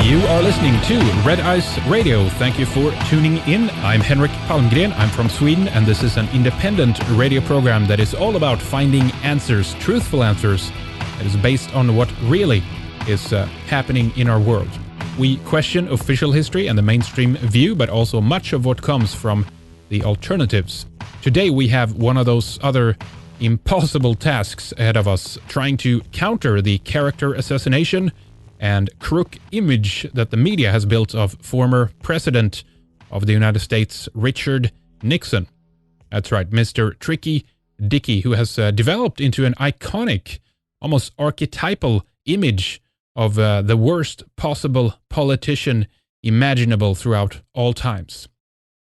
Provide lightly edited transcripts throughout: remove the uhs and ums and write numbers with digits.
You are listening to Red Ice Radio. Thank you for tuning in. I'm Henrik Palmgren. I'm from Sweden, and this is an independent radio program that is all about finding answers, truthful answers, that is based on what really is happening in our world. We question official history and the mainstream view, but also much of what comes from the alternatives. Today we have one of those other impossible tasks ahead of us, trying to counter the character assassination and crook image that the media has built of former President of the United States, Richard Nixon. That's right, Mr. Tricky Dicky, who has developed into an iconic, almost archetypal image of the worst possible politician imaginable throughout all times.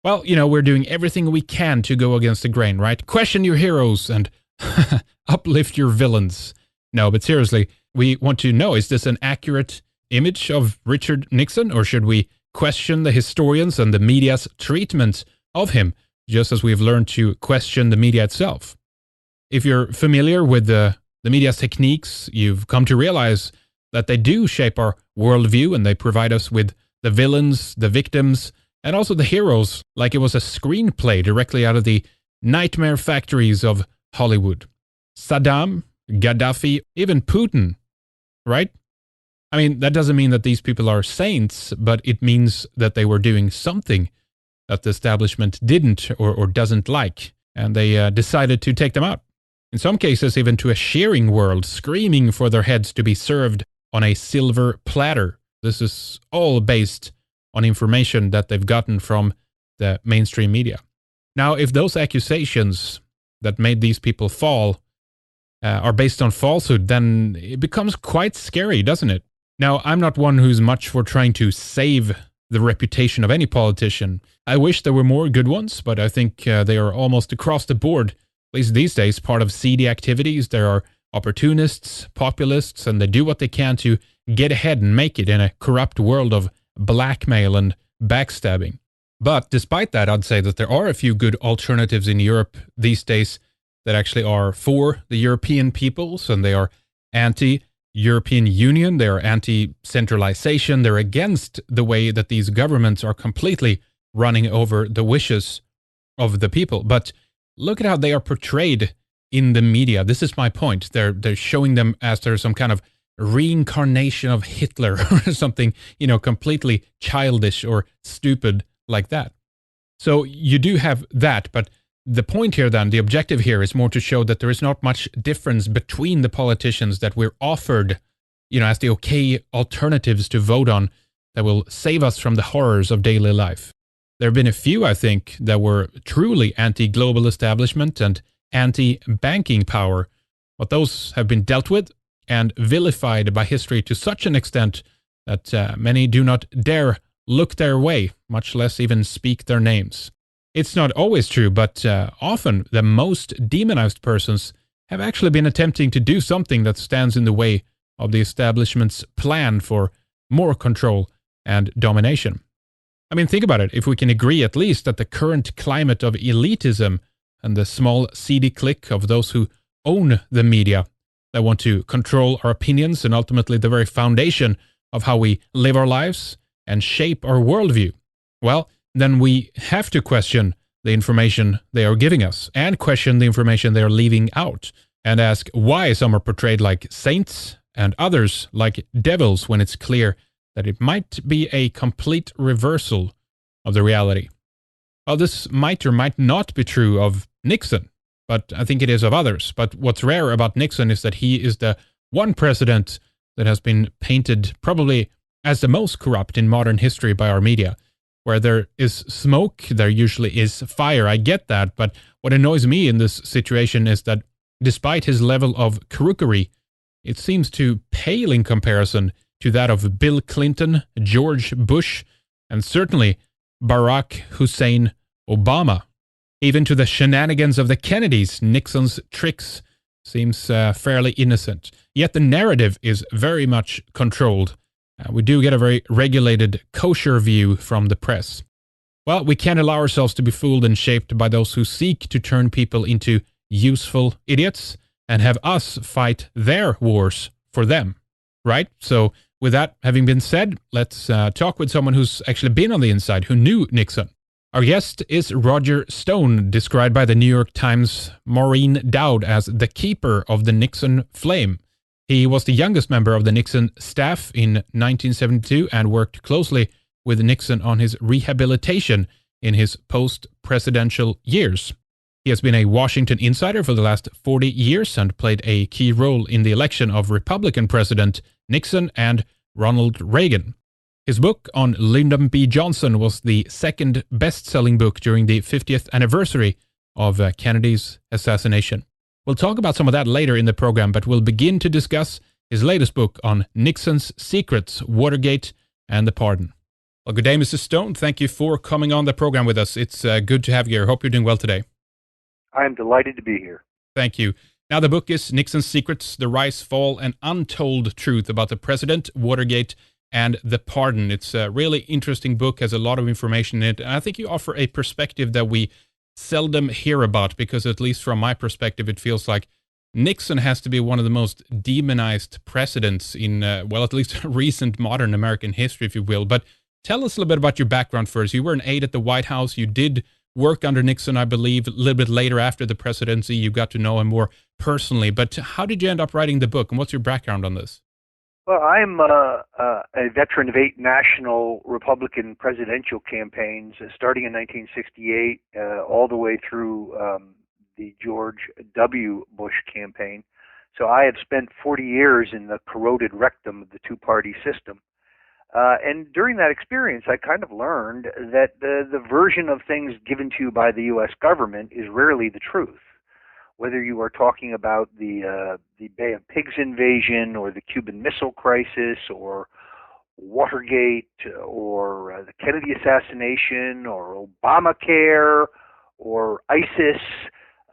Well, you know, we're doing everything we can to go against the grain, right? Question your heroes and uplift your villains. No, but seriously, we want to know, is this an accurate image of Richard Nixon, or should we question the historians and the media's treatment of him, just as we've learned to question the media itself? If you're familiar with the media's techniques, you've come to realize that they do shape our worldview, and they provide us with the villains, the victims, and also the heroes, like it was a screenplay directly out of the nightmare factories of Hollywood. Saddam, Gaddafi, even Putin, right? I mean, that doesn't mean that these people are saints, but it means that they were doing something that the establishment didn't or doesn't like, and they decided to take them out. In some cases, even to a shearing world, screaming for their heads to be served on a silver platter. This is all based on information that they've gotten from the mainstream media. Now, if those accusations that made these people fall are based on falsehood, then it becomes quite scary, doesn't it? Now, I'm not one who's much for trying to save the reputation of any politician. I wish there were more good ones, but I think they are almost across the board, at least these days, part of seedy activities. There are opportunists, populists, and they do what they can to get ahead and make it in a corrupt world of blackmail and backstabbing. But despite that, I'd say that there are a few good alternatives in Europe these days that actually are for the European peoples, and they are anti-European Union, they are anti-centralization, they're against the way that these governments are completely running over the wishes of the people. But look at how they are portrayed in the media. This is my point. They're showing them as they're some kind of reincarnation of Hitler or something, you know, completely childish or stupid like that. So you do have that, but the point here then, the objective here is more to show that there is not much difference between the politicians that we're offered, you know, as the okay alternatives to vote on that will save us from the horrors of daily life. There have been a few, I think, that were truly anti-global establishment and anti-banking power, but those have been dealt with and vilified by history to such an extent that many do not dare look their way, much less even speak their names. It's not always true, but often the most demonized persons have actually been attempting to do something that stands in the way of the establishment's plan for more control and domination. I mean, think about it. If we can agree at least that the current climate of elitism and the small seedy clique of those who own the media that want to control our opinions and ultimately the very foundation of how we live our lives and shape our worldview, well, then we have to question the information they are giving us and question the information they are leaving out and ask why some are portrayed like saints and others like devils when it's clear that it might be a complete reversal of the reality. Well, this might or might not be true of Nixon, but I think it is of others. But what's rare about Nixon is that he is the one president that has been painted probably as the most corrupt in modern history by our media. Where there is smoke, there usually is fire. I get that, but what annoys me in this situation is that despite his level of crookery, it seems to pale in comparison to that of Bill Clinton, George Bush, and certainly Barack Hussein Obama. Even to the shenanigans of the Kennedys, Nixon's tricks seems fairly innocent. Yet the narrative is very much controlled. We do get a very regulated, kosher view from the press. Well, we can't allow ourselves to be fooled and shaped by those who seek to turn people into useful idiots and have us fight their wars for them, right? So with that having been said, let's talk with someone who's actually been on the inside, who knew Nixon. Our guest is Roger Stone, described by the New York Times' Maureen Dowd as the keeper of the Nixon flame. He was the youngest member of the Nixon staff in 1972 and worked closely with Nixon on his rehabilitation in his post-presidential years. He has been a Washington insider for the last 40 years and played a key role in the election of Republican President Nixon and Ronald Reagan. His book on Lyndon B. Johnson was the second best-selling book during the 50th anniversary of Kennedy's assassination. We'll talk about some of that later in the program, but we'll begin to discuss his latest book on Nixon's secrets, Watergate, and the pardon. Well, good day, Mr. Stone. Thank you for coming on the program with us. It's good to have you here. Hope you're doing well today. I am delighted to be here. Thank you. Now, the book is Nixon's Secrets, The Rise, Fall, and Untold Truth about the President, Watergate, and the Pardon. It's a really interesting book, has a lot of information in it, and I think you offer a perspective that we seldom hear about, because at least from my perspective, it feels like Nixon has to be one of the most demonized presidents in, well, at least recent modern American history, if you will. But tell us a little bit about your background first. You were an aide at the White House. You did work under Nixon, I believe, a little bit later after the presidency. You got to know him more personally. But how did you end up writing the book, and what's your background on this? Well, I'm a veteran of 8 national Republican presidential campaigns, starting in 1968 all the way through the George W. Bush campaign. So I have spent 40 years in the corroded rectum of the two-party system. And during that experience, I kind of learned that the version of things given to you by the U.S. government is rarely the truth. Whether you are talking about the Bay of Pigs invasion, or the Cuban Missile Crisis, or Watergate, or the Kennedy assassination, or Obamacare, or ISIS,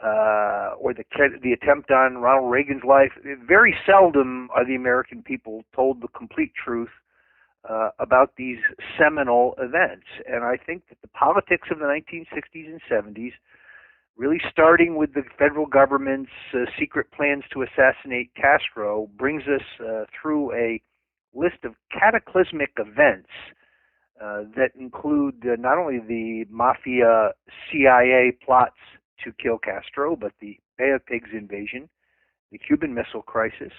or the attempt on Ronald Reagan's life, very seldom are the American people told the complete truth about these seminal events. And I think that the politics of the 1960s and 70s, really starting with the federal government's secret plans to assassinate Castro, brings us through a list of cataclysmic events that include not only the mafia CIA plots to kill Castro, but the Bay of Pigs invasion, the Cuban Missile Crisis,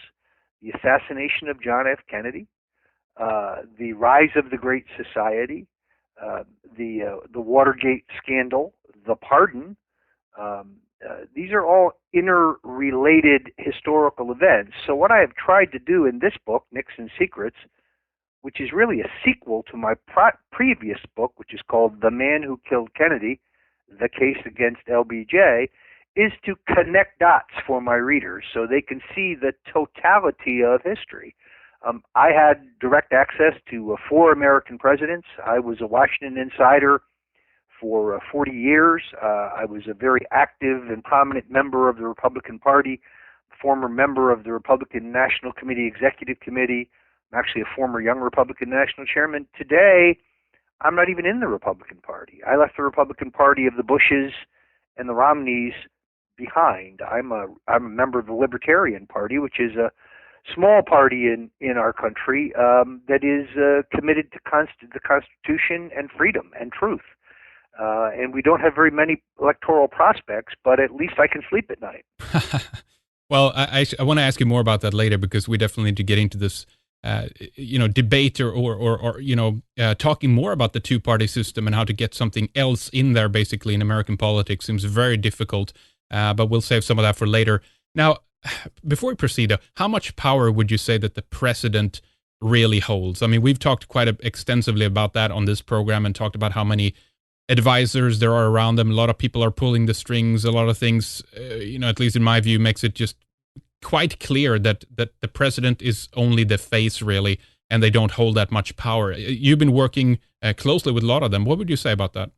the assassination of John F. Kennedy, the rise of the Great Society, the Watergate scandal, the pardon. These are all interrelated historical events. So what I have tried to do in this book, Nixon's Secrets, which is really a sequel to my previous book, which is called The Man Who Killed Kennedy, The Case Against LBJ, is to connect dots for my readers so they can see the totality of history. I had direct access to 4 American presidents. I was a Washington insider for 40 years. I was a very active and prominent member of the Republican Party, former member of the Republican National Committee Executive Committee. I'm actually a former Young Republican National Chairman. Today, I'm not even in the Republican Party. I left the Republican Party of the Bushes and the Romneys behind. I'm a member of the Libertarian Party, which is a small party in our country that is committed to the Constitution and freedom and truth. And we don't have very many electoral prospects, but at least I can sleep at night. Well, I want to ask you more about that later, because we definitely need to get into this, debate or talking more about the two-party system and how to get something else in there, basically, in American politics seems very difficult, but we'll save some of that for later. Now, before we proceed, how much power would you say that the president really holds? I mean, we've talked quite extensively about that on this program and talked about how many advisors there are around them. A lot of people are pulling the strings. A lot of things, at least in my view, makes it just quite clear that the president is only the face, really, and they don't hold that much power. You've been working closely with a lot of them. What would you say about that?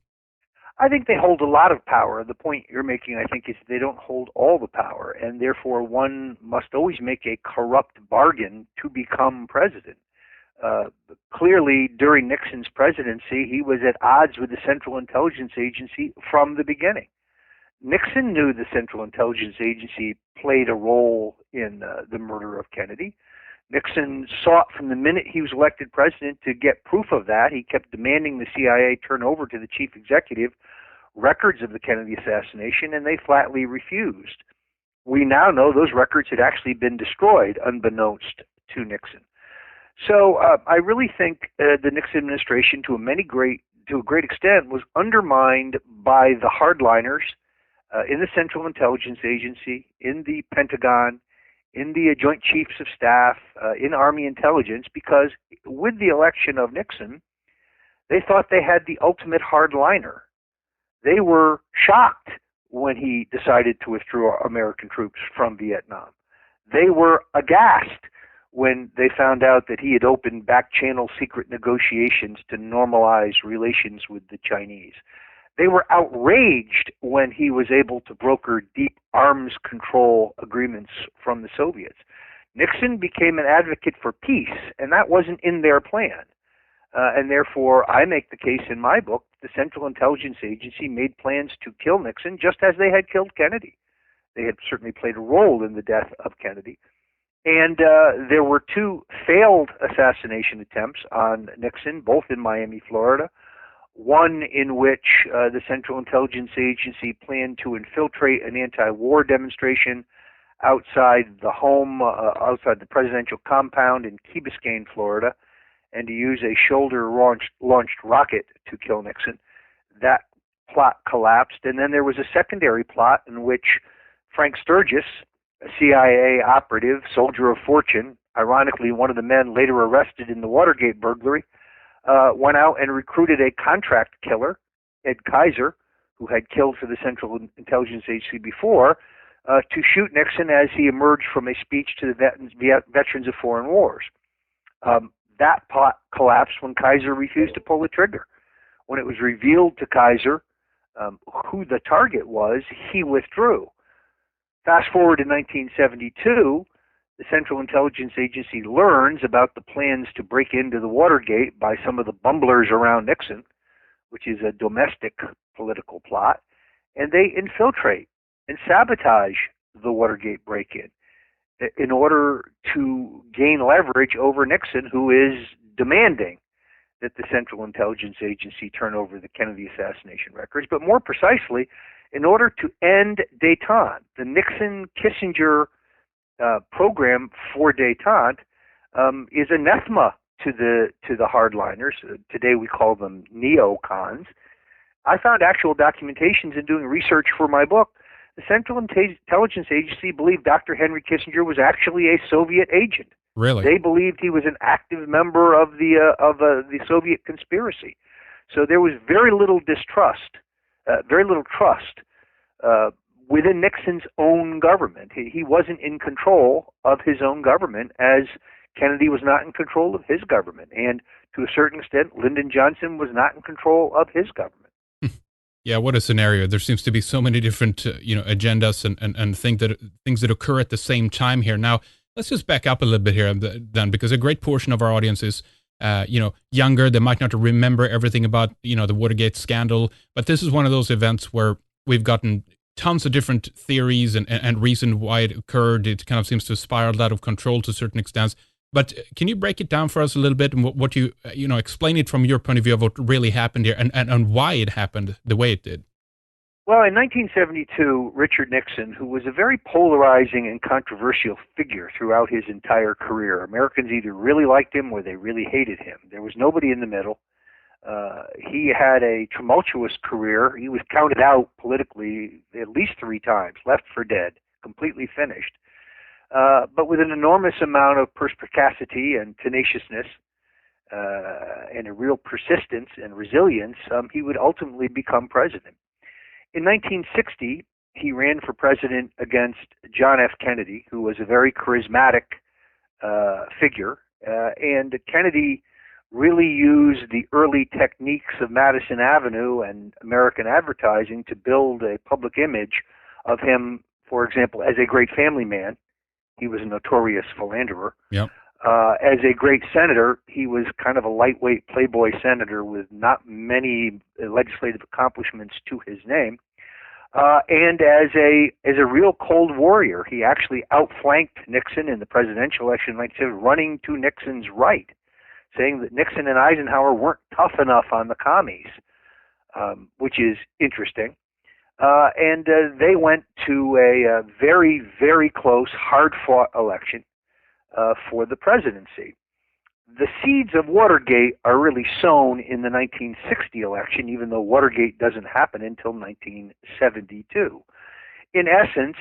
I think they hold a lot of power. The point you're making, I think, is they don't hold all the power, and therefore one must always make a corrupt bargain to become president. Clearly, during Nixon's presidency, he was at odds with the Central Intelligence Agency from the beginning. Nixon knew the Central Intelligence Agency played a role in the murder of Kennedy. Nixon sought from the minute he was elected president to get proof of that. He kept demanding the CIA turn over to the chief executive records of the Kennedy assassination, and they flatly refused. We now know those records had actually been destroyed, unbeknownst to Nixon. So I really think the Nixon administration, to a great extent, was undermined by the hardliners in the Central Intelligence Agency, in the Pentagon, in the Joint Chiefs of Staff, in Army intelligence, because with the election of Nixon, they thought they had the ultimate hardliner. They were shocked when he decided to withdraw American troops from Vietnam. They were aghast when they found out that he had opened back-channel secret negotiations to normalize relations with the Chinese. They were outraged when he was able to broker deep arms control agreements from the Soviets. Nixon became an advocate for peace, and that wasn't in their plan. And therefore, I make the case in my book, the Central Intelligence Agency made plans to kill Nixon just as they had killed Kennedy. They had certainly played a role in the death of Kennedy. And there were two failed assassination attempts on Nixon, both in Miami, Florida. One in which the Central Intelligence Agency planned to infiltrate an anti-war demonstration outside the home, outside the presidential compound in Key Biscayne, Florida, and to use a shoulder-launched rocket to kill Nixon. That plot collapsed, and then there was a secondary plot in which Frank Sturgis, a CIA operative, soldier of fortune, ironically one of the men later arrested in the Watergate burglary, went out and recruited a contract killer, Ed Kaiser, who had killed for the Central Intelligence Agency before, to shoot Nixon as he emerged from a speech to the veterans of foreign wars. That plot collapsed when Kaiser refused to pull the trigger. When it was revealed to Kaiser who the target was, he withdrew. Fast forward to 1972, the Central Intelligence Agency learns about the plans to break into the Watergate by some of the bumblers around Nixon, which is a domestic political plot, and they infiltrate and sabotage the Watergate break-in in order to gain leverage over Nixon, who is demanding that the Central Intelligence Agency turn over the Kennedy assassination records, but more precisely, in order to end détente. The Nixon-Kissinger program for détente is anathema to the hardliners. Today we call them neocons. I found actual documentations in doing research for my book. The Central Intelligence Agency believed Dr. Henry Kissinger was actually a Soviet agent. Really? They believed he was an active member of the Soviet conspiracy. So there was very little distrust, very little trust within Nixon's own government. He wasn't in control of his own government, as Kennedy was not in control of his government. And to a certain extent, Lyndon Johnson was not in control of his government. Yeah, what a scenario. There seems to be so many different agendas and things that occur at the same time here. Now, let's just back up a little bit here then, because a great portion of our audience is younger. They might not remember everything about the Watergate scandal, but this is one of those events where we've gotten tons of different theories and reason why it occurred. It kind of seems to have spiraled out of control to certain extents. But can you break it down for us a little bit and what you explain it from your point of view of what really happened here and why it happened the way it did? Well, in 1972, Richard Nixon, who was a very polarizing and controversial figure throughout his entire career, Americans either really liked him or they really hated him. There was nobody in the middle. He had a tumultuous career. He was counted out politically at least 3 times, left for dead, completely finished. But with an enormous amount of perspicacity and tenaciousness and a real persistence and resilience, he would ultimately become president. In 1960, he ran for president against John F. Kennedy, who was a very charismatic figure. And Kennedy really used the early techniques of Madison Avenue and American advertising to build a public image of him, for example, as a great family man. He was a notorious philanderer. Yep. As a great senator, he was kind of a lightweight playboy senator with not many legislative accomplishments to his name. and as a real cold warrior. He actually outflanked Nixon in the presidential election in 1970, running to Nixon's right, saying that Nixon and Eisenhower weren't tough enough on the commies, which is interesting. And they went to a very, very close, hard-fought election for the presidency. The seeds of Watergate are really sown in the 1960 election, even though Watergate doesn't happen until 1972. In essence,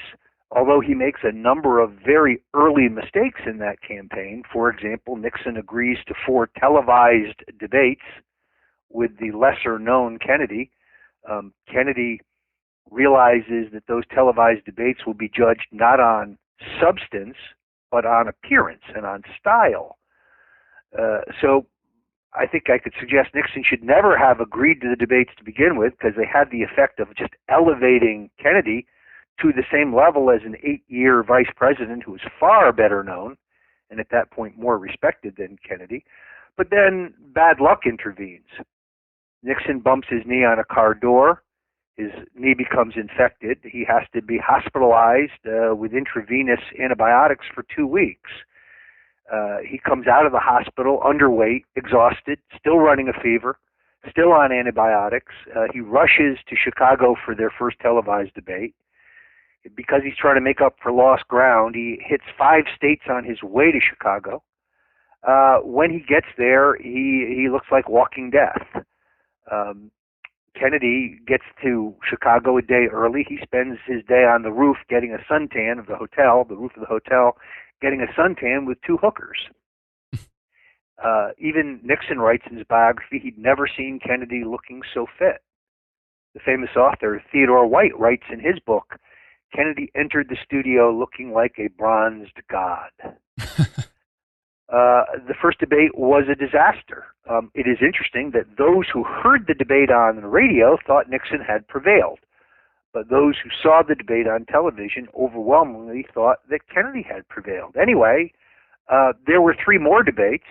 although he makes a number of very early mistakes in that campaign, for example, Nixon agrees to 4 televised debates with the lesser-known Kennedy. Kennedy realizes that those televised debates will be judged not on substance, but on appearance and on style. So I think I could suggest Nixon should never have agreed to the debates to begin with, because they had the effect of just elevating Kennedy to the same level as an 8-year vice president who was far better known and at that point more respected than Kennedy. But then bad luck intervenes. Nixon bumps his knee on a car door. His knee becomes infected. He has to be hospitalized with intravenous antibiotics for 2 weeks. He comes out of the hospital underweight, exhausted, still running a fever, still on antibiotics. He rushes to Chicago for their first televised debate. Because he's trying to make up for lost ground, he hits 5 states on his way to Chicago. When he gets there, he looks like walking death. Kennedy gets to Chicago a day early. He spends his day on the roof getting a suntan of the hotel, the roof of the hotel, getting a suntan with 2 hookers. Even Nixon writes in his biography he'd never seen Kennedy looking so fit. The famous author Theodore White writes in his book, Kennedy entered the studio looking like a bronzed god. The first debate was a disaster. It is interesting that those who heard the debate on the radio thought Nixon had prevailed, but those who saw the debate on television overwhelmingly thought that Kennedy had prevailed. Anyway, there were 3 more debates.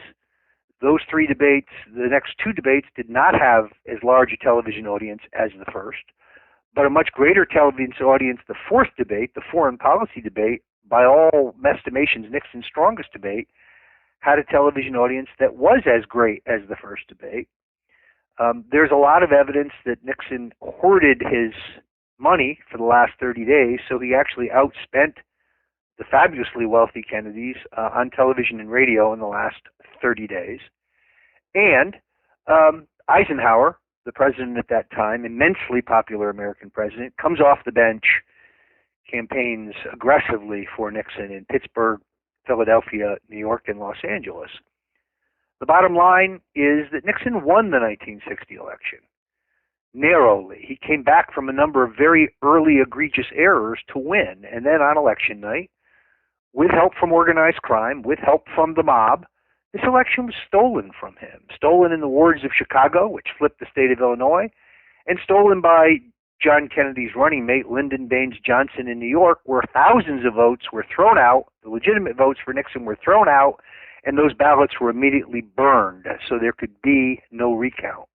Those 3 debates, the next 2 debates, did not have as large a television audience as the first, but a much greater television audience. The 4th debate, the foreign policy debate, by all estimations, Nixon's strongest debate, had a television audience that was as great as the first debate. There's a lot of evidence that Nixon hoarded his money for the last 30 days, so he actually outspent the fabulously wealthy Kennedys on television and radio in the last 30 days. And Eisenhower, the president at that time, immensely popular American president, comes off the bench, campaigns aggressively for Nixon in Pittsburgh, Philadelphia, New York, and Los Angeles. The bottom line is that Nixon won the 1960 election narrowly. He came back from a number of very early egregious errors to win, and then on election night, with help from organized crime, with help from the mob, this election was stolen from him. Stolen in the wards of Chicago, which flipped the state of Illinois, and stolen by John Kennedy's running mate, Lyndon Baines Johnson in New York, where thousands of votes were thrown out. The legitimate votes for Nixon were thrown out, and those ballots were immediately burned, so there could be no recount.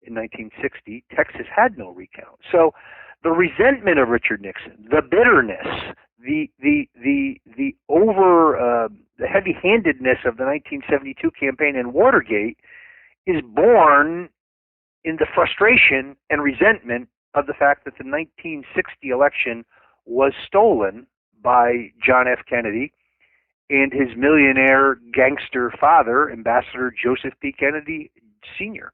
In 1960, Texas had no recount. So the resentment of Richard Nixon, the bitterness, the heavy-handedness of the 1972 campaign and Watergate is born in the frustration and resentment of the fact that the 1960 election was stolen by John F. Kennedy and his millionaire gangster father, Ambassador Joseph P. Kennedy Sr.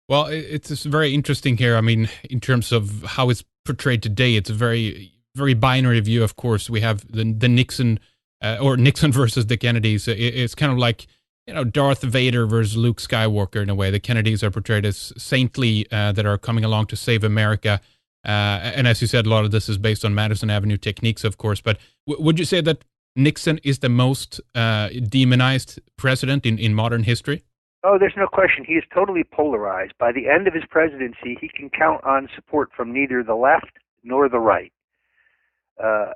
Well, it's very interesting here. I mean, in terms of how it's portrayed today, it's a very, very binary view. Of course, we have the Nixon or Nixon versus the Kennedys. It's kind of like, you know, Darth Vader versus Luke Skywalker in a way. The Kennedys are portrayed as saintly that are coming along to save America. And as you said, a lot of this is based on Madison Avenue techniques, of course. But would you say that Nixon is the most demonized president in modern history? Oh, there's no question. He is totally polarized. By the end of his presidency, he can count on support from neither the left nor the right.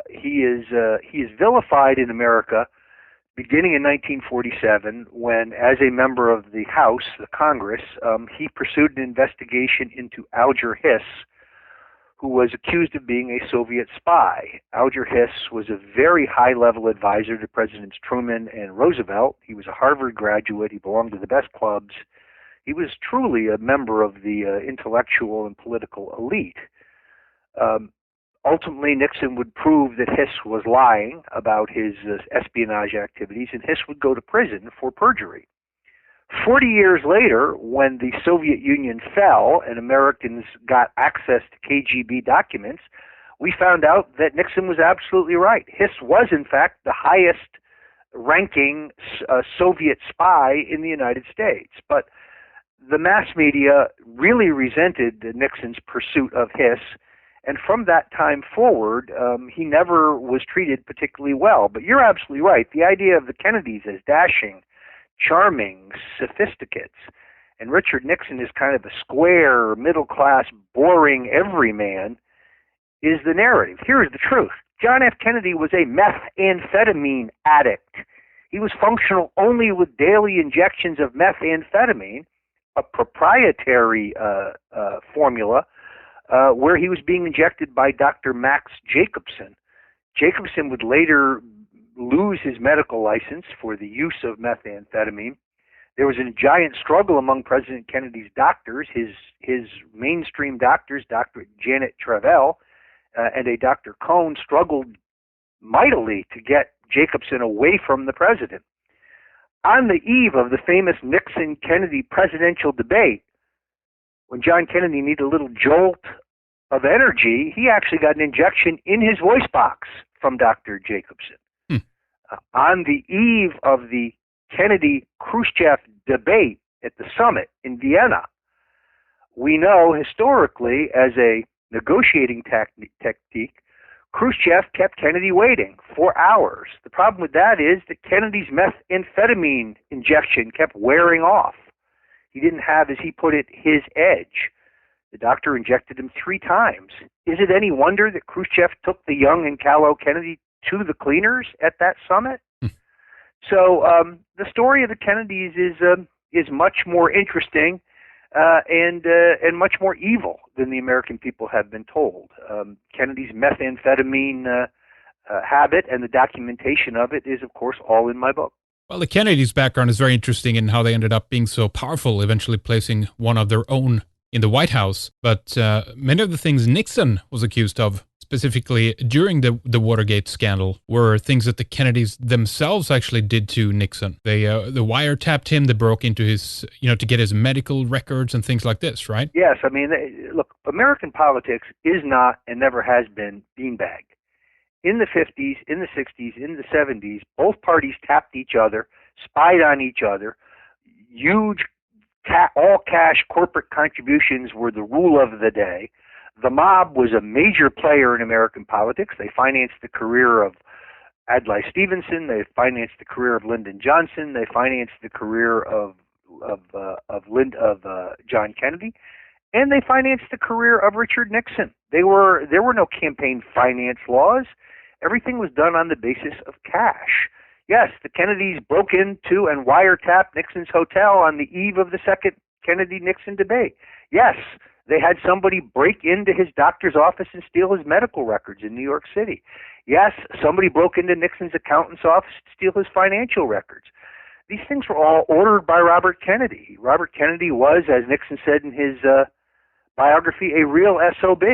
He is vilified in America beginning in 1947 when, as a member of the House, the Congress, he pursued an investigation into Alger Hiss, who was accused of being a Soviet spy. Alger Hiss was a very high-level advisor to Presidents Truman and Roosevelt. He was a Harvard graduate. He belonged to the best clubs. He was truly a member of the intellectual and political elite. Ultimately, Nixon would prove that Hiss was lying about his espionage activities, and Hiss would go to prison for perjury. 40 years later, when the Soviet Union fell and Americans got access to KGB documents, we found out that Nixon was absolutely right. Hiss was, in fact, the highest-ranking Soviet spy in the United States. But the mass media really resented Nixon's pursuit of Hiss, and from that time forward, he never was treated particularly well. But you're absolutely right. The idea of the Kennedys as dashing, charming, sophisticates, and Richard Nixon is kind of a square, middle-class, boring everyman, is the narrative. Here's the truth. John F. Kennedy was a methamphetamine addict. He was functional only with daily injections of methamphetamine, a proprietary formula, where he was being injected by Dr. Max Jacobson. Jacobson would later lose his medical license for the use of methamphetamine. There was a giant struggle among President Kennedy's doctors. His mainstream doctors, Dr. Janet Travell and a Dr. Cohn, struggled mightily to get Jacobson away from the president. On the eve of the famous Nixon-Kennedy presidential debate, when John Kennedy needed a little jolt of energy, he actually got an injection in his voice box from Dr. Jacobson. On the eve of the Kennedy-Khrushchev debate at the summit in Vienna, we know historically, as a negotiating technique, Khrushchev kept Kennedy waiting for hours. The problem with that is that Kennedy's methamphetamine injection kept wearing off. He didn't have, as he put it, his edge. The doctor injected him 3 times. Is it any wonder that Khrushchev took the young and callow Kennedy to the cleaners at that summit? So the story of the Kennedys is much more interesting and much more evil than the American people have been told. Kennedy's methamphetamine habit and the documentation of it is, of course, all in my book. Well, the Kennedys' background is very interesting in how they ended up being so powerful, eventually placing one of their own in the White House. But many of the things Nixon was accused of, specifically during the Watergate scandal, were things that the Kennedys themselves actually did to Nixon. They wiretapped him, they broke into his, to get his medical records and things like this, right? Yes, I mean, look, American politics is not and never has been beanbag. In the 50s, in the 60s, in the 70s, both parties tapped each other, spied on each other. Huge all-cash corporate contributions were the rule of the day. The mob was a major player in American politics. They financed the career of Adlai Stevenson. They financed the career of Lyndon Johnson. They financed the career of John Kennedy, and they financed the career of Richard Nixon. There were no campaign finance laws. Everything was done on the basis of cash. Yes, the Kennedys broke into and wiretapped Nixon's hotel on the eve of the second Kennedy-Nixon debate. Yes, they had somebody break into his doctor's office and steal his medical records in New York City. Yes, somebody broke into Nixon's accountant's office to steal his financial records. These things were all ordered by Robert Kennedy. Robert Kennedy was, as Nixon said in his biography, a real SOB.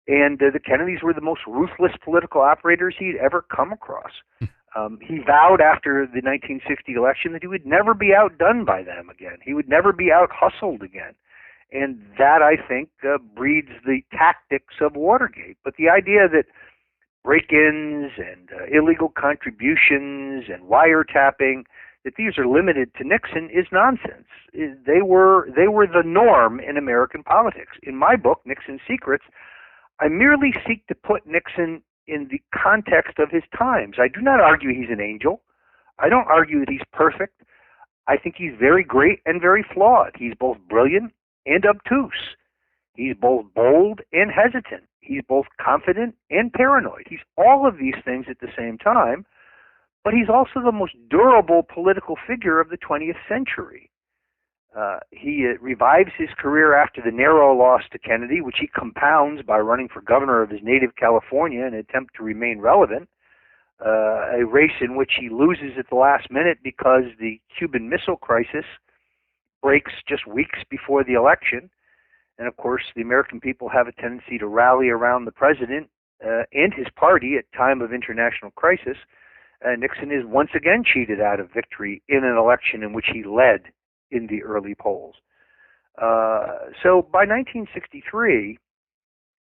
And the Kennedys were the most ruthless political operators he'd ever come across. He vowed after the 1960 election that he would never be outdone by them again. He would never be out-hustled again. And that, I think, breeds the tactics of Watergate. But the idea that break-ins and illegal contributions and wiretapping, that these are limited to Nixon, is nonsense. They were the norm in American politics. In my book, Nixon's Secrets, I merely seek to put Nixon in the context of his times. I do not argue he's an angel. I don't argue that he's perfect. I think he's very great and very flawed. He's both brilliant and obtuse. He's both bold and hesitant. He's both confident and paranoid. He's all of these things at the same time, but he's also the most durable political figure of the 20th century. He revives his career after the narrow loss to Kennedy, which he compounds by running for governor of his native California in an attempt to remain relevant, a race in which he loses at the last minute because the Cuban Missile Crisis breaks just weeks before the election. And of course, the American people have a tendency to rally around the president and his party at time of international crisis. Nixon is once again cheated out of victory in an election in which he led in the early polls. So by 1963,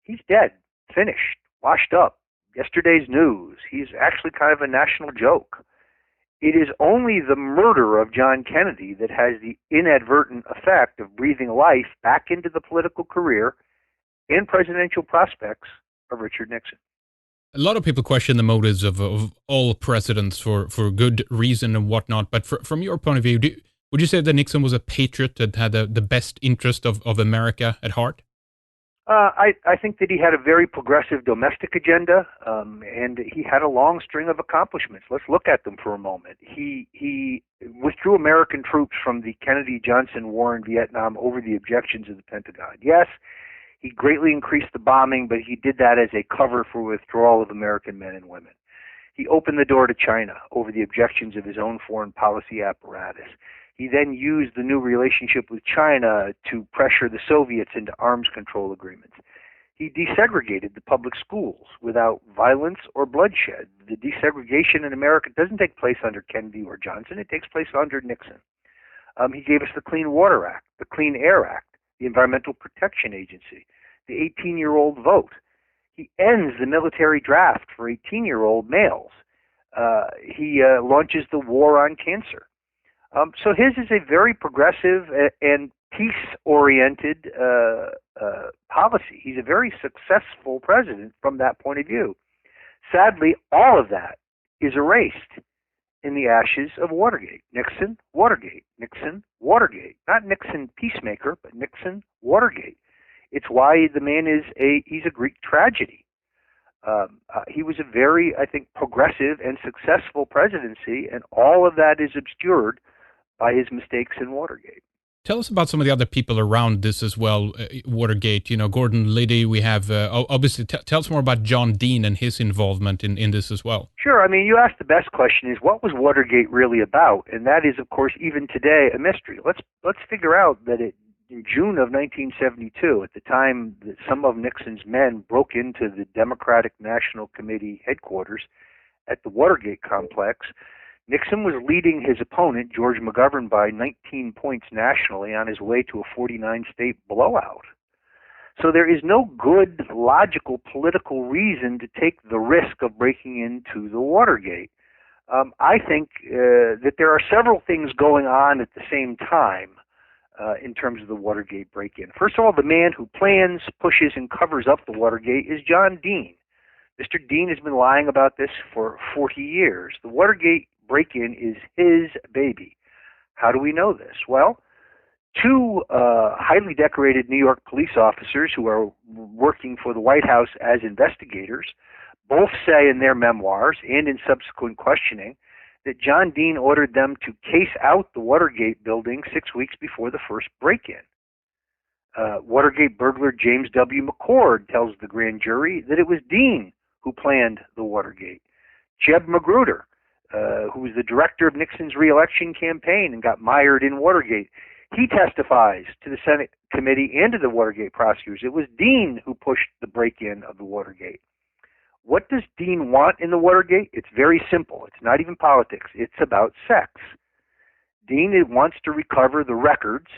he's dead, finished, washed up, yesterday's news. He's actually kind of a national joke. It is only the murder of John Kennedy that has the inadvertent effect of breathing life back into the political career and presidential prospects of Richard Nixon. A lot of people question the motives of all presidents for good reason and whatnot, but from your point of view, would you say that Nixon was a patriot that had the best interest of America at heart? I think that he had a very progressive domestic agenda, and he had a long string of accomplishments. Let's look at them for a moment. He withdrew American troops from the Kennedy-Johnson War in Vietnam over the objections of the Pentagon. Yes, he greatly increased the bombing, but he did that as a cover for withdrawal of American men and women. He opened the door to China over the objections of his own foreign policy apparatus. He then used the new relationship with China to pressure the Soviets into arms control agreements. He desegregated the public schools without violence or bloodshed. The desegregation in America doesn't take place under Kennedy or Johnson. It takes place under Nixon. He gave us the Clean Water Act, the Clean Air Act, the Environmental Protection Agency, the 18-year-old vote. He ends the military draft for 18-year-old males. He launches the war on cancer. So his is a very progressive and peace-oriented policy. He's a very successful president from that point of view. Sadly, all of that is erased in the ashes of Watergate. Nixon, Watergate, Nixon, Watergate. Not Nixon peacemaker, but Nixon, Watergate. It's why the man he's a Greek tragedy. He was a very, I think, progressive and successful presidency, and all of that is obscured by his mistakes in Watergate. Tell us about some of the other people around this as well. Watergate, Gordon Liddy. We have, obviously, tell us more about John Dean and his involvement in this as well. Sure. I mean, you asked the best question is, what was Watergate really about? And that is, of course, even today, a mystery. Let's figure out that in June of 1972, at the time that some of Nixon's men broke into the Democratic National Committee headquarters at the Watergate complex, Nixon was leading his opponent, George McGovern, by 19 points nationally on his way to a 49-state blowout. So there is no good, logical, political reason to take the risk of breaking into the Watergate. I think that there are several things going on at the same time in terms of the Watergate break-in. First of all, the man who plans, pushes, and covers up the Watergate is John Dean. Mr. Dean has been lying about this for 40 years. The Watergate break-in is his baby. How do we know this? Well, two highly decorated New York police officers who are working for the White House as investigators both say in their memoirs and in subsequent questioning that John Dean ordered them to case out the Watergate building 6 weeks before the first break-in. Watergate burglar James W. McCord tells the grand jury that it was Dean who planned the Watergate. Jeb Magruder, who was the director of Nixon's re-election campaign and got mired in Watergate, he testifies to the Senate committee and to the Watergate prosecutors. It was Dean who pushed the break-in of the Watergate. What does Dean want in the Watergate? It's very simple. It's not even politics. It's about sex. Dean wants to recover the records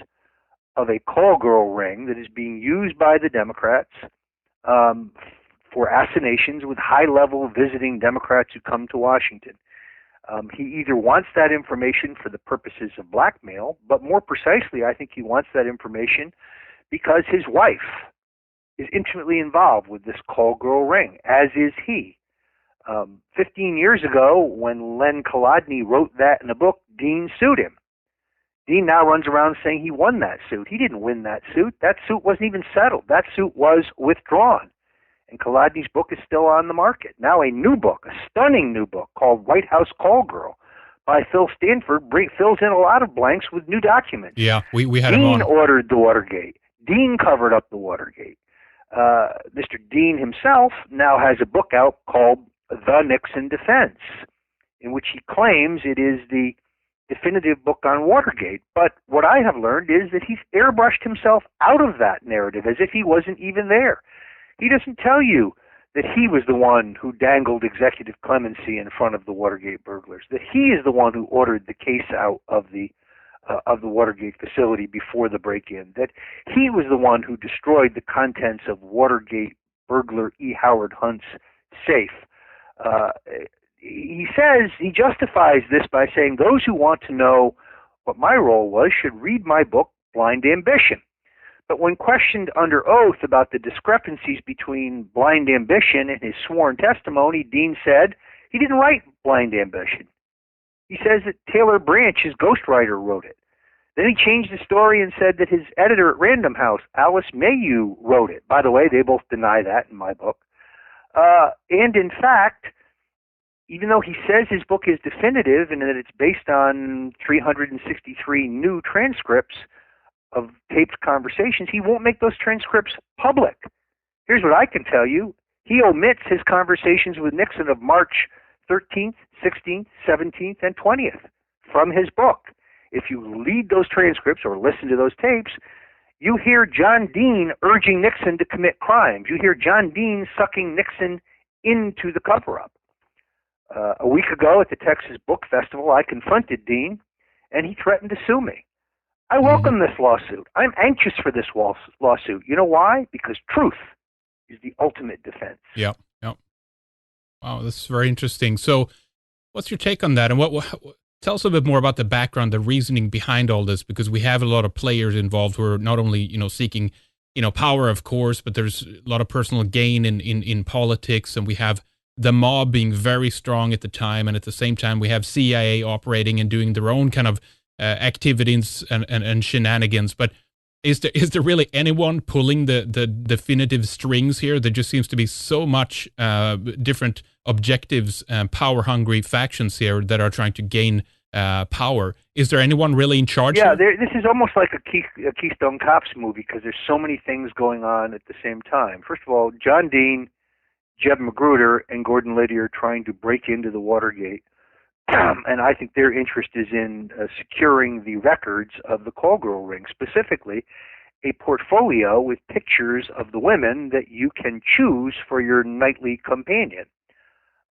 of a call girl ring that is being used by the Democrats for assignations with high-level visiting Democrats who come to Washington. He either wants that information for the purposes of blackmail, but more precisely, I think he wants that information because his wife is intimately involved with this call girl ring, as is he. 15 years ago, when Len Kolodny wrote that in a book, Dean sued him. Dean now runs around saying he won that suit. He didn't win that suit. That suit wasn't even settled. That suit was withdrawn. And Kolodny's book is still on the market. Now a new book, a stunning new book called White House Call Girl, by Phil Stanford fills in a lot of blanks with new documents. Yeah, we had him Dean on. ordered the Watergate. Dean covered up the Watergate. Mr. Dean himself now has a book out called The Nixon Defense, in which he claims it is the definitive book on Watergate. But what I have learned is that he's airbrushed himself out of that narrative as if he wasn't even there. He doesn't tell you that he was the one who dangled executive clemency in front of the Watergate burglars, that he is the one who ordered the case out of the Watergate facility before the break-in, that he was the one who destroyed the contents of Watergate burglar E. Howard Hunt's safe. He says, he justifies this by saying those who want to know what my role was should read my book, Blind Ambition. But when questioned under oath about the discrepancies between Blind Ambition and his sworn testimony, Dean said he didn't write Blind Ambition. He says that Taylor Branch, his ghostwriter, wrote it. Then he changed the story and said that his editor at Random House, Alice Mayhew, wrote it. By the way, they both deny that in my book. And in fact, even though he says his book is definitive and that it's based on 363 new transcripts of taped conversations, he won't make those transcripts public. Here's what I can tell you. He omits his conversations with Nixon of March 13th, 16th, 17th, and 20th from his book. If you read those transcripts or listen to those tapes, you hear John Dean urging Nixon to commit crimes. You hear John Dean sucking Nixon into the cover-up. A week ago at the Texas Book Festival, I confronted Dean, and he threatened to sue me. I welcome this lawsuit. I'm anxious for this lawsuit. You know why? Because truth is the ultimate defense. Yeah. Wow, this is very interesting. So what's your take on that? And what tell us a bit more about the background, the reasoning behind all this, because we have a lot of players involved who are not only, seeking, power, of course, but there's a lot of personal gain in politics, and we have the mob being very strong at the time, and at the same time we have CIA operating and doing their own kind of activities and shenanigans. But is there really anyone pulling the definitive strings here? There just seems to be so much different objectives and power-hungry factions here that are trying to gain power. Is there anyone really in charge? Yeah, this is almost like a Keystone Cops movie because there's so many things going on at the same time. First of all, John Dean, Jeb Magruder, and Gordon Liddy are trying to break into the Watergate. And I think their interest is in securing the records of the call girl ring, specifically a portfolio with pictures of the women that you can choose for your nightly companion.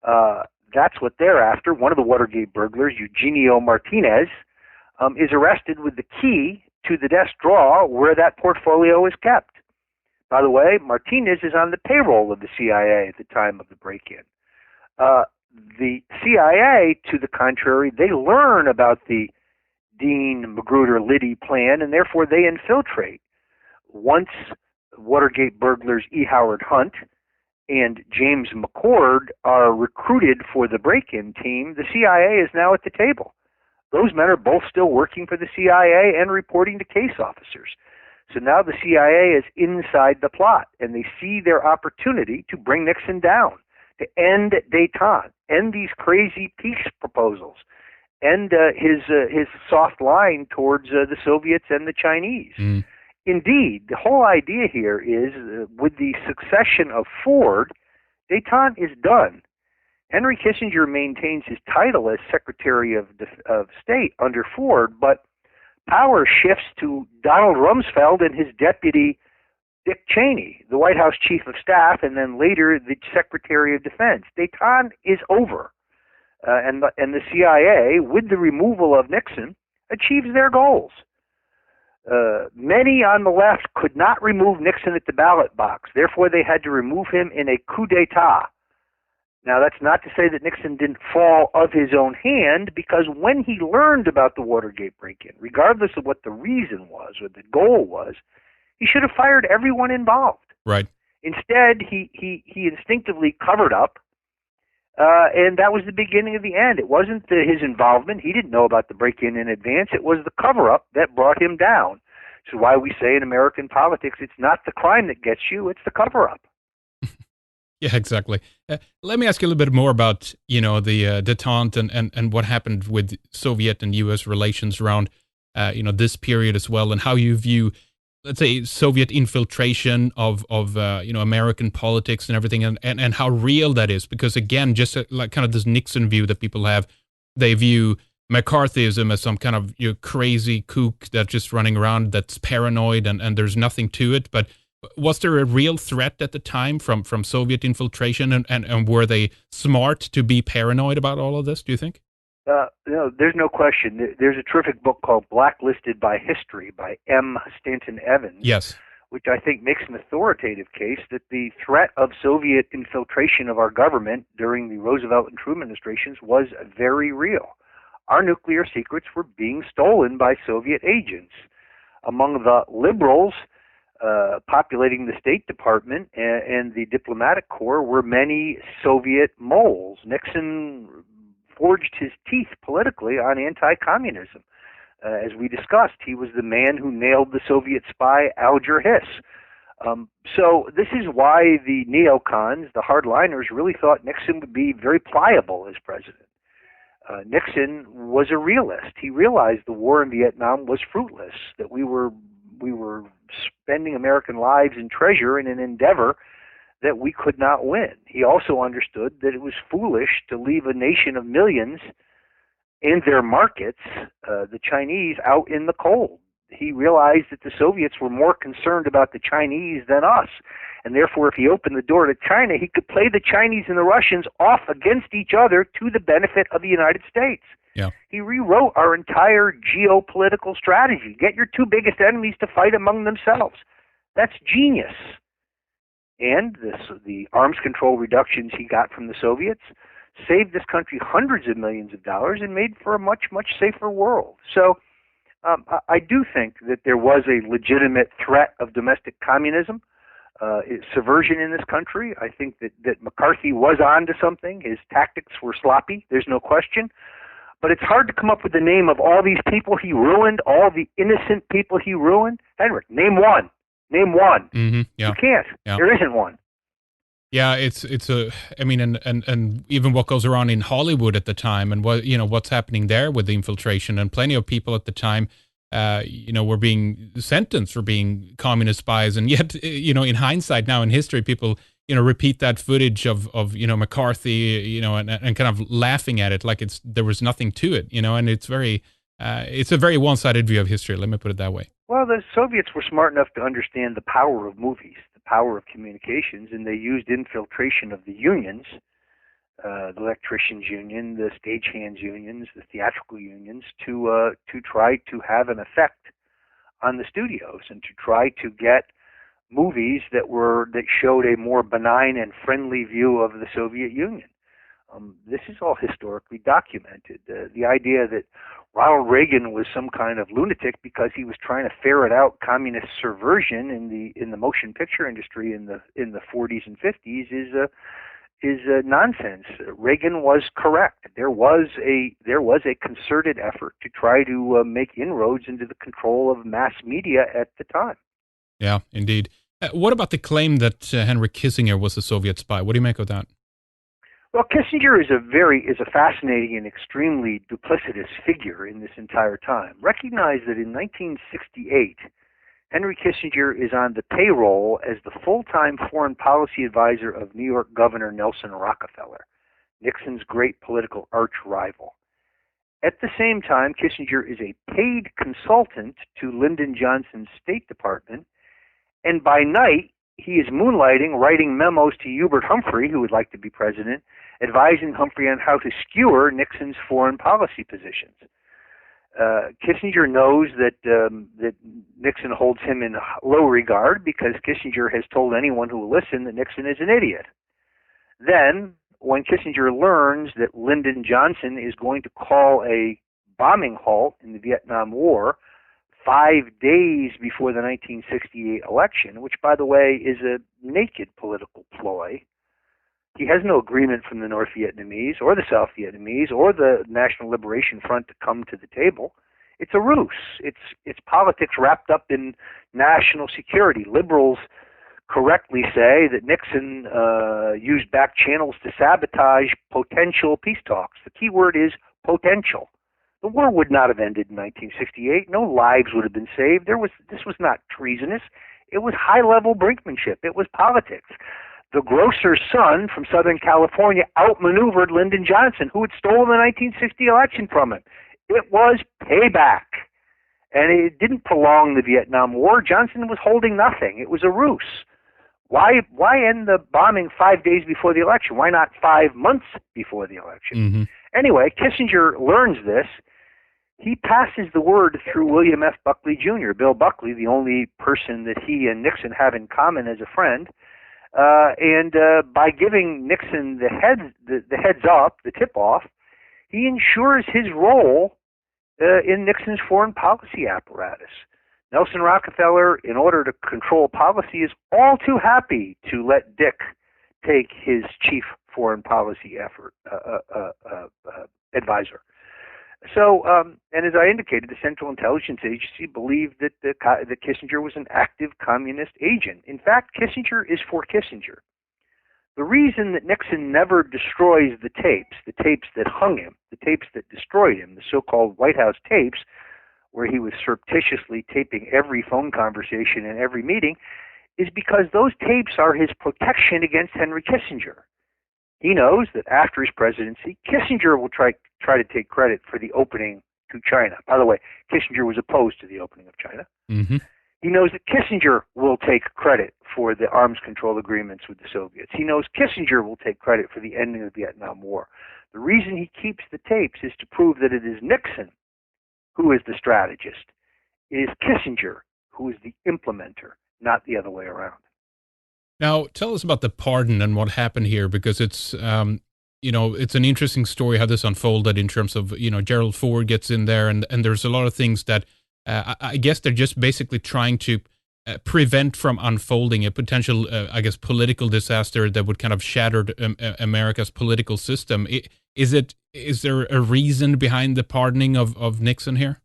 That's what they're after. One of the Watergate burglars, Eugenio Martinez, is arrested with the key to the desk drawer where that portfolio is kept. By the way, Martinez is on the payroll of the CIA at the time of the break-in. The CIA, to the contrary, they learn about the Dean-Magruder-Liddy plan, and therefore they infiltrate. Once Watergate burglars E. Howard Hunt and James McCord are recruited for the break-in team, the CIA is now at the table. Those men are both still working for the CIA and reporting to case officers. So now the CIA is inside the plot, and they see their opportunity to bring Nixon down, to end détente, end these crazy peace proposals, end his soft line towards the Soviets and the Chinese. Indeed, the whole idea here is, with the succession of Ford, détente is done. Henry Kissinger maintains his title as Secretary of State under Ford, but power shifts to Donald Rumsfeld and his deputy, Dick Cheney, the White House Chief of Staff, and then later the Secretary of Defense. Détente is over, and the CIA, with the removal of Nixon, achieves their goals. Many on the left could not remove Nixon at the ballot box. Therefore, they had to remove him in a coup d'etat. Now, that's not to say that Nixon didn't fall of his own hand, because when he learned about the Watergate break-in, regardless of what the reason was or the goal was, he should have fired everyone involved. Right. Instead, he instinctively covered up, and that was the beginning of the end. It wasn't his involvement. He didn't know about the break-in in advance. It was the cover-up that brought him down. So why we say in American politics, it's not the crime that gets you, it's the cover-up. Yeah, exactly. Let me ask you a little bit more about, the detente and what happened with Soviet and U.S. relations around, this period as well, and how you view, let's say, Soviet infiltration of American politics and everything, and how real that is. Because again, just like kind of this Nixon view that people have, they view McCarthyism as some kind of crazy kook that's just running around, that's paranoid, and there's nothing to it. But was there a real threat at the time from Soviet infiltration, and were they smart to be paranoid about all of this, do you think? There's no question. There's a terrific book called Blacklisted by History by M. Stanton Evans, Yes. which I think makes an authoritative case that the threat of Soviet infiltration of our government during the Roosevelt and Truman administrations was very real. Our nuclear secrets were being stolen by Soviet agents. Among the liberals populating the State Department and the diplomatic corps were many Soviet moles. Nixon forged his teeth politically on anti-communism. As we discussed, he was the man who nailed the Soviet spy Alger Hiss. So this is why the neocons, the hardliners, really thought Nixon would be very pliable as president. Nixon was a realist. He realized the war in Vietnam was fruitless, that we were spending American lives and treasure in an endeavor that we could not win. He also understood that it was foolish to leave a nation of millions and their markets, the Chinese, out in the cold. He realized that the Soviets were more concerned about the Chinese than us. And therefore, if he opened the door to China, he could play the Chinese and the Russians off against each other to the benefit of the United States. Yeah. He rewrote our entire geopolitical strategy. Get your two biggest enemies to fight among themselves. That's genius. And the arms control reductions he got from the Soviets saved this country hundreds of millions of dollars and made for a much, much safer world. So I do think that there was a legitimate threat of domestic communism, subversion in this country. I think that McCarthy was on to something. His tactics were sloppy, there's no question. But it's hard to come up with the name of all these people he ruined, all the innocent people he ruined. Henrik, name one. Name one. Mm-hmm. Yeah. You can't. Yeah. There isn't one. Yeah, and even what goes around in Hollywood at the time, and what's happening there with the infiltration, and plenty of people at the time, were being sentenced for being communist spies, and yet, in hindsight now in history, people, repeat that footage of McCarthy, and kind of laughing at it like there was nothing to it, and it's a very one-sided view of history. Let me put it that way. Well, the Soviets were smart enough to understand the power of movies, the power of communications, and they used infiltration of the unions, the electricians' union, the stagehands' unions, the theatrical unions, to try to have an effect on the studios and to try to get movies that showed a more benign and friendly view of the Soviet Union. This is all historically documented. The idea that Ronald Reagan was some kind of lunatic because he was trying to ferret out communist subversion in the motion picture industry in the 40s and 50s is nonsense. Reagan was correct. There was a concerted effort to try to make inroads into the control of mass media at the time. Yeah, indeed. What about the claim that Henry Kissinger was a Soviet spy? What do you make of that? Well, Kissinger is a fascinating and extremely duplicitous figure in this entire time. Recognize that in 1968, Henry Kissinger is on the payroll as the full-time foreign policy advisor of New York Governor Nelson Rockefeller, Nixon's great political arch-rival. At the same time, Kissinger is a paid consultant to Lyndon Johnson's State Department, and by night, he is moonlighting, writing memos to Hubert Humphrey, who would like to be president, advising Humphrey on how to skewer Nixon's foreign policy positions. Kissinger knows that Nixon holds him in low regard because Kissinger has told anyone who will listen that Nixon is an idiot. Then, when Kissinger learns that Lyndon Johnson is going to call a bombing halt in the Vietnam War 5 days before the 1968 election, which, by the way, is a naked political ploy. He has no agreement from the North Vietnamese or the South Vietnamese or the National Liberation Front to come to the table. It's a ruse. It's politics wrapped up in national security. Liberals correctly say that Nixon used back channels to sabotage potential peace talks. The key word is potential. The war would not have ended in 1968. No lives would have been saved. This was not treasonous. It was high-level brinkmanship. It was politics. The grocer's son from Southern California outmaneuvered Lyndon Johnson, who had stolen the 1960 election from him. It was payback. And it didn't prolong the Vietnam War. Johnson was holding nothing. It was a ruse. Why end the bombing 5 days before the election? Why not 5 months before the election? Mm-hmm. Anyway, Kissinger learns this. He passes the word through William F. Buckley Jr., Bill Buckley, the only person that he and Nixon have in common as a friend. And by giving Nixon the heads up, the tip-off, he ensures his role in Nixon's foreign policy apparatus. Nelson Rockefeller, in order to control policy, is all too happy to let Dick take his chief foreign policy advisor. So, and as I indicated, the Central Intelligence Agency believed that that Kissinger was an active communist agent. In fact, Kissinger is for Kissinger. The reason that Nixon never destroys the tapes that hung him, the tapes that destroyed him, the so-called White House tapes, where he was surreptitiously taping every phone conversation and every meeting, is because those tapes are his protection against Henry Kissinger. He knows that after his presidency, Kissinger will try to take credit for the opening to China. By the way, Kissinger was opposed to the opening of China. Mm-hmm. He knows that Kissinger will take credit for the arms control agreements with the Soviets. He knows Kissinger will take credit for the ending of the Vietnam War. The reason he keeps the tapes is to prove that it is Nixon who is the strategist. It is Kissinger who is the implementer, not the other way around. Now, tell us about the pardon and what happened here, because it's, it's an interesting story how this unfolded in terms of, Gerald Ford gets in there and there's a lot of things that I guess they're just basically trying to prevent from unfolding a potential, political disaster that would kind of shatter America's political system. Is there a reason behind the pardoning of Nixon here?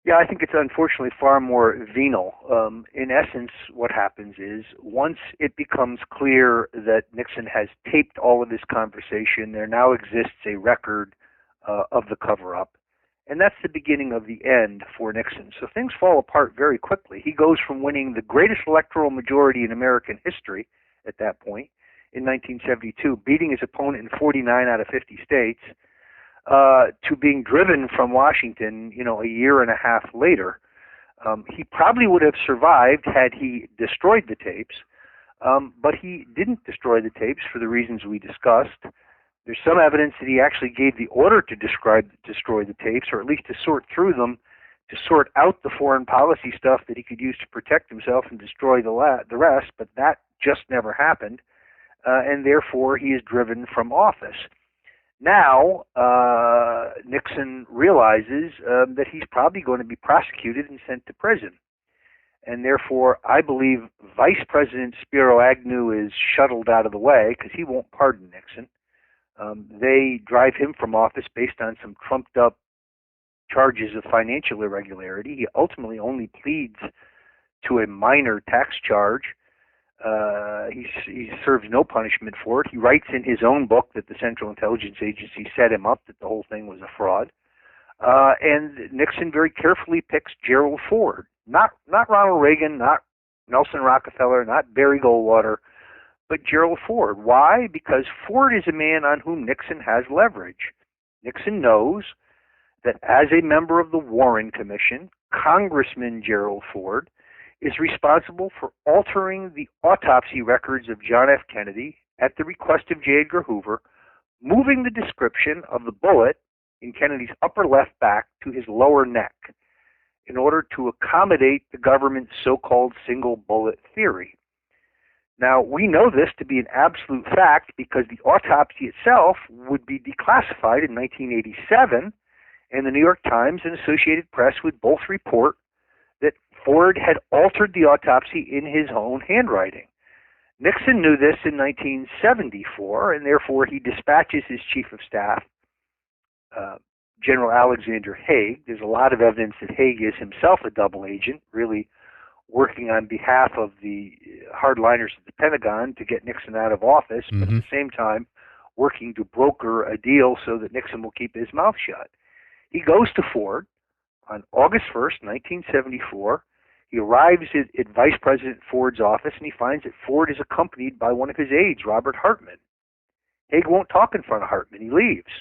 Yeah, I think it's unfortunately far more venal. In essence, what happens is once it becomes clear that Nixon has taped all of this conversation, there now exists a record of the cover-up. And that's the beginning of the end for Nixon. So things fall apart very quickly. He goes from winning the greatest electoral majority in American history at that point in 1972, beating his opponent in 49 out of 50 states, to being driven from Washington, a year and a half later. He probably would have survived had he destroyed the tapes, but he didn't destroy the tapes for the reasons we discussed. There's some evidence that he actually gave the order to destroy the tapes, or at least to sort through them, to sort out the foreign policy stuff that he could use to protect himself and destroy the rest, but that just never happened, and therefore he is driven from office. Now, Nixon realizes that he's probably going to be prosecuted and sent to prison. And therefore, I believe Vice President Spiro Agnew is shuttled out of the way because he won't pardon Nixon. They drive him from office based on some trumped-up charges of financial irregularity. He ultimately only pleads to a minor tax charge. He serves no punishment for it. He writes in his own book that the Central Intelligence Agency set him up, that the whole thing was a fraud. And Nixon very carefully picks Gerald Ford, not Ronald Reagan, not Nelson Rockefeller, not Barry Goldwater, but Gerald Ford. Why? Because Ford is a man on whom Nixon has leverage. Nixon knows that as a member of the Warren Commission, Congressman Gerald Ford is responsible for altering the autopsy records of John F. Kennedy at the request of J. Edgar Hoover, moving the description of the bullet in Kennedy's upper left back to his lower neck in order to accommodate the government's so-called single bullet theory. Now, we know this to be an absolute fact because the autopsy itself would be declassified in 1987, and the New York Times and Associated Press would both report that Ford had altered the autopsy in his own handwriting. Nixon knew this in 1974, and therefore he dispatches his chief of staff, General Alexander Haig. There's a lot of evidence that Haig is himself a double agent, really working on behalf of the hardliners at the Pentagon to get Nixon out of office, but at the same time working to broker a deal so that Nixon will keep his mouth shut. He goes to Ford on August 1st, 1974. He arrives at Vice President Ford's office, and he finds that Ford is accompanied by one of his aides, Robert Hartman. Haig won't talk in front of Hartman. He leaves.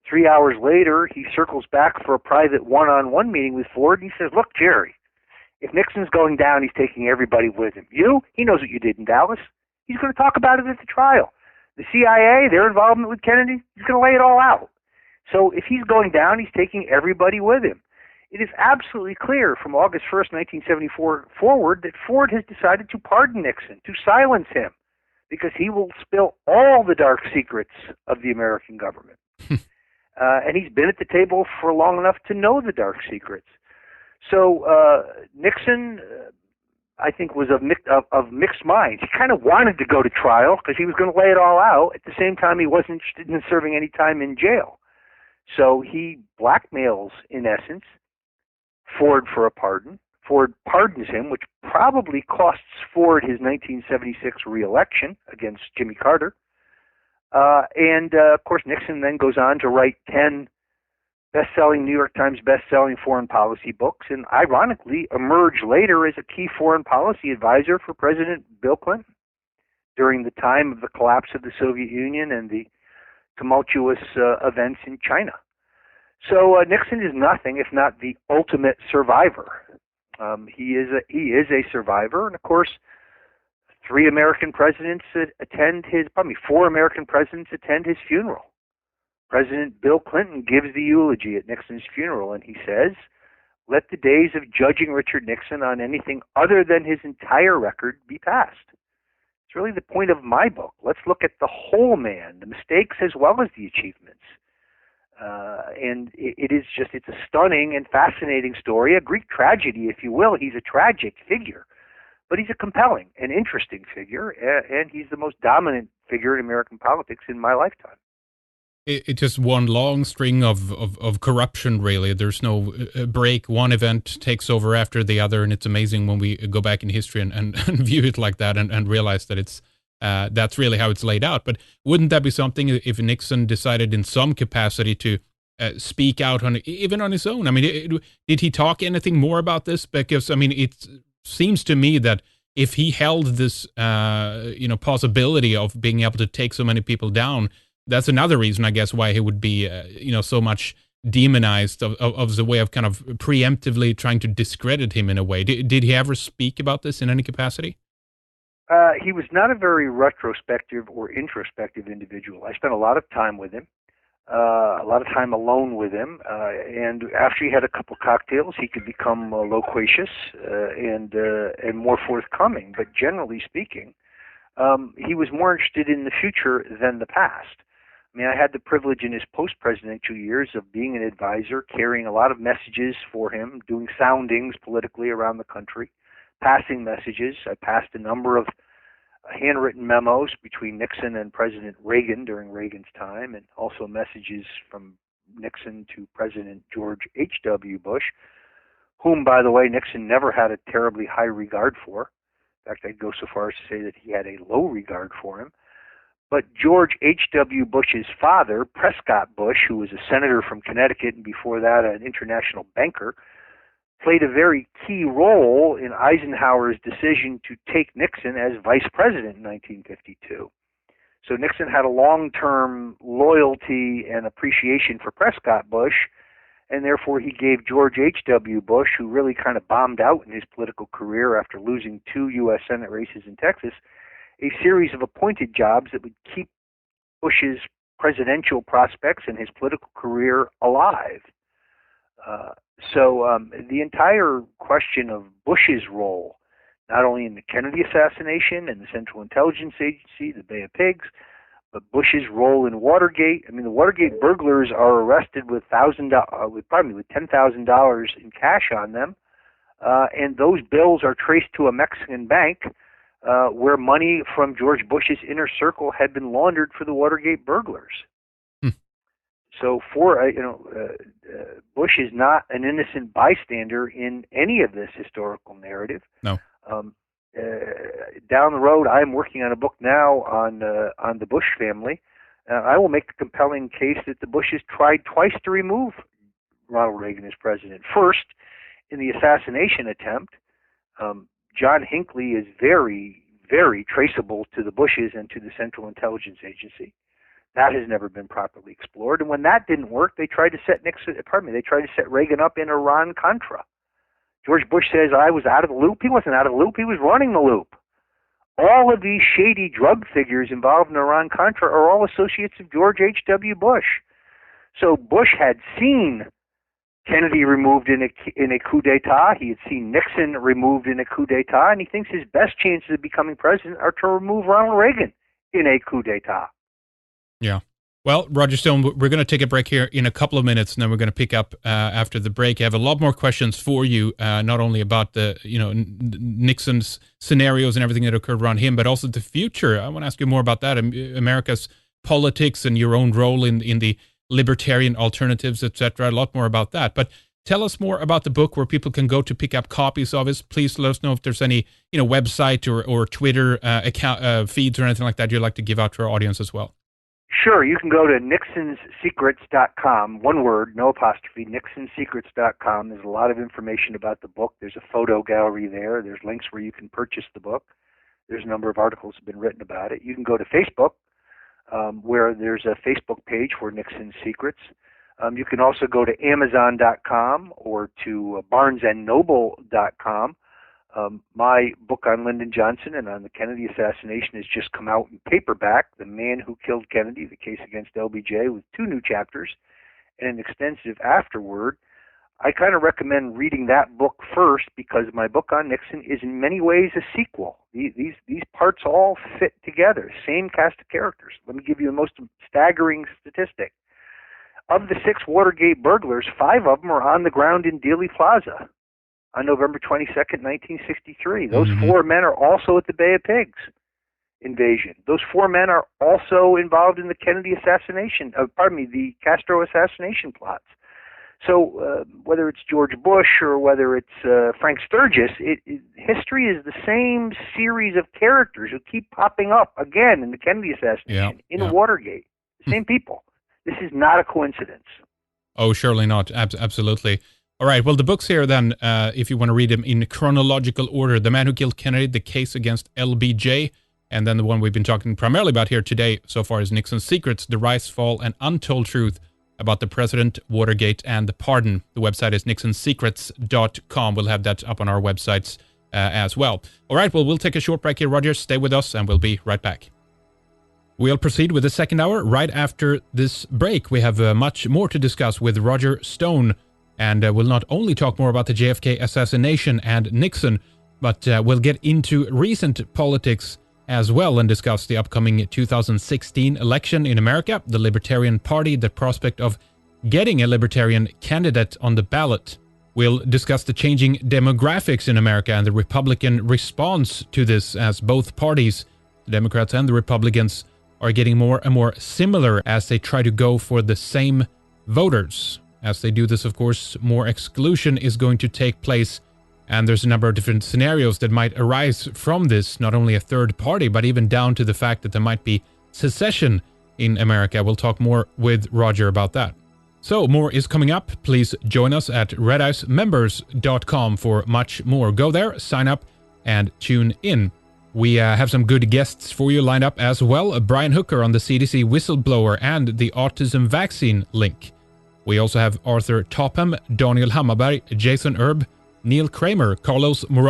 3 hours later, he circles back for a private one-on-one meeting with Ford, and he says, "Look, Jerry, if Nixon's going down, he's taking everybody with him. He knows what you did in Dallas. He's going to talk about it at the trial. The CIA, their involvement with Kennedy, he's going to lay it all out. So if he's going down, he's taking everybody with him." It is absolutely clear from August 1st, 1974 forward that Ford has decided to pardon Nixon, to silence him, because he will spill all the dark secrets of the American government. And he's been at the table for long enough to know the dark secrets. So Nixon, I think, was of mixed minds. He kind of wanted to go to trial because he was going to lay it all out. At the same time, he wasn't interested in serving any time in jail. So he blackmails, in essence, Ford for a pardon. Ford pardons him, which probably costs Ford his 1976 re-election against Jimmy Carter. Of course, Nixon then goes on to write 10 best-selling New York Times best-selling foreign policy books, and ironically emerge later as a key foreign policy advisor for President Bill Clinton during the time of the collapse of the Soviet Union and the tumultuous events in China. So Nixon is nothing if not the ultimate survivor. He is a survivor, and of course, four American presidents attend his funeral. President Bill Clinton gives the eulogy at Nixon's funeral, and he says, "Let the days of judging Richard Nixon on anything other than his entire record be past." It's really the point of my book. Let's look at the whole man, the mistakes as well as the achievements. And it's a stunning and fascinating story, a Greek tragedy, if you will. He's a tragic figure, but he's a compelling and interesting figure, and he's the most dominant figure in American politics in my lifetime. It's just one long string of corruption, really. There's no break. One event takes over after the other, and it's amazing when we go back in history and view it like that and realize that it's that's really how it's laid out. But wouldn't that be something if Nixon decided in some capacity to speak out even on his own? I mean, did he talk anything more about this? Because, I mean, it seems to me that if he held this possibility of being able to take so many people down, that's another reason, I guess, why he would be so much demonized of the way of kind of preemptively trying to discredit him in a way. Did he ever speak about this in any capacity? He was not a very retrospective or introspective individual. I spent a lot of time with him, a lot of time alone with him, and after he had a couple cocktails, he could become loquacious and more forthcoming. But generally speaking, he was more interested in the future than the past. I mean, I had the privilege in his post-presidential years of being an advisor, carrying a lot of messages for him, doing soundings politically around the country, passing messages. I passed a number of handwritten memos between Nixon and President Reagan during Reagan's time, and also messages from Nixon to President George H.W. Bush, whom, by the way, Nixon never had a terribly high regard for. In fact, I'd go so far as to say that he had a low regard for him. But George H.W. Bush's father, Prescott Bush, who was a senator from Connecticut and before that an international banker, played a very key role in Eisenhower's decision to take Nixon as vice president in 1952. So Nixon had a long-term loyalty and appreciation for Prescott Bush, and therefore he gave George H.W. Bush, who really kind of bombed out in his political career after losing 2 U.S. Senate races in Texas, a series of appointed jobs that would keep Bush's presidential prospects and his political career alive. So the entire question of Bush's role, not only in the Kennedy assassination and the Central Intelligence Agency, the Bay of Pigs, but Bush's role in Watergate. I mean, the Watergate burglars are arrested with $10,000 in cash on them, and those bills are traced to a Mexican bank where money from George Bush's inner circle had been laundered for the Watergate burglars. So Bush is not an innocent bystander in any of this historical narrative. No. Down the road, I'm working on a book now on the Bush family. I will make a compelling case that the Bushes tried twice to remove Ronald Reagan as president. First, in the assassination attempt, John Hinckley is very, very traceable to the Bushes and to the Central Intelligence Agency. That has never been properly explored. And when that didn't work, they tried to set Reagan up in Iran-Contra. George Bush says, I was out of the loop. He wasn't out of the loop. He was running the loop. All of these shady drug figures involved in Iran-Contra are all associates of George H.W. Bush. So Bush had seen Kennedy removed in a coup d'etat. He had seen Nixon removed in a coup d'etat, and he thinks his best chances of becoming president are to remove Ronald Reagan in a coup d'etat. Yeah. Well, Roger Stone, we're going to take a break here in a couple of minutes, and then we're going to pick up after the break. I have a lot more questions for you, not only about the Nixon's scenarios and everything that occurred around him, but also the future. I want to ask you more about that, America's politics and your own role in the libertarian alternatives, etc. A lot more about that. But tell us more about the book, where people can go to pick up copies of it. Please let us know if there's any website or Twitter account feeds or anything like that you'd like to give out to our audience as well. Sure, you can go to nixonsecrets.com, one word, no apostrophe, nixonsecrets.com. There's a lot of information about the book. There's a photo gallery there. There's links where you can purchase the book. There's a number of articles that have been written about it. You can go to Facebook, where there's a Facebook page for Nixon Secrets. You can also go to Amazon.com or to BarnesandNoble.com. My book on Lyndon Johnson and on the Kennedy assassination has just come out in paperback, The Man Who Killed Kennedy, The Case Against LBJ, with 2 new chapters and an extensive afterword. I kind of recommend reading that book first, because my book on Nixon is in many ways a sequel. These parts all fit together, same cast of characters. Let me give you the most staggering statistic. Of the 6 Watergate burglars, 5 of them are on the ground in Dealey Plaza on November 22nd, 1963. Those 4 men are also at the Bay of Pigs invasion. Those 4 men are also involved in the Kennedy assassination, the Castro assassination plots. So whether it's George Bush or whether it's Frank Sturgis, history is the same series of characters who keep popping up again in the Kennedy assassination, Watergate. The same people. This is not a coincidence. Oh, surely not. Absolutely. All right. Well, the books here then, if you want to read them in chronological order: The Man Who Killed Kennedy, The Case Against LBJ, and then the one we've been talking primarily about here today so far is Nixon's Secrets, The Rise, Fall, and Untold Truth about the President, Watergate, and the Pardon. The website is nixonsecrets.com. We'll have that up on our websites as well. All right. Well, we'll take a short break here, Roger. Stay with us, and we'll be right back. We'll proceed with the second hour right after this break. We have much more to discuss with Roger Stone. And we'll not only talk more about the JFK assassination and Nixon, but we'll get into recent politics as well and discuss the upcoming 2016 election in America, the Libertarian Party, the prospect of getting a Libertarian candidate on the ballot. We'll discuss the changing demographics in America and the Republican response to this, as both parties, the Democrats and the Republicans, are getting more and more similar as they try to go for the same voters. As they do this, of course, more exclusion is going to take place, and there's a number of different scenarios that might arise from this, not only a third party, but even down to the fact that there might be secession in America. We'll talk more with Roger about that. So more is coming up. Please join us at redicemembers.com for much more. Go there, sign up, and tune in. We have some good guests for you lined up as well. Brian Hooker on the CDC whistleblower and the autism vaccine link. We also have Arthur Topham, Daniel Hammarberg, Jason Erb, Neil Kramer, Carlos Morales,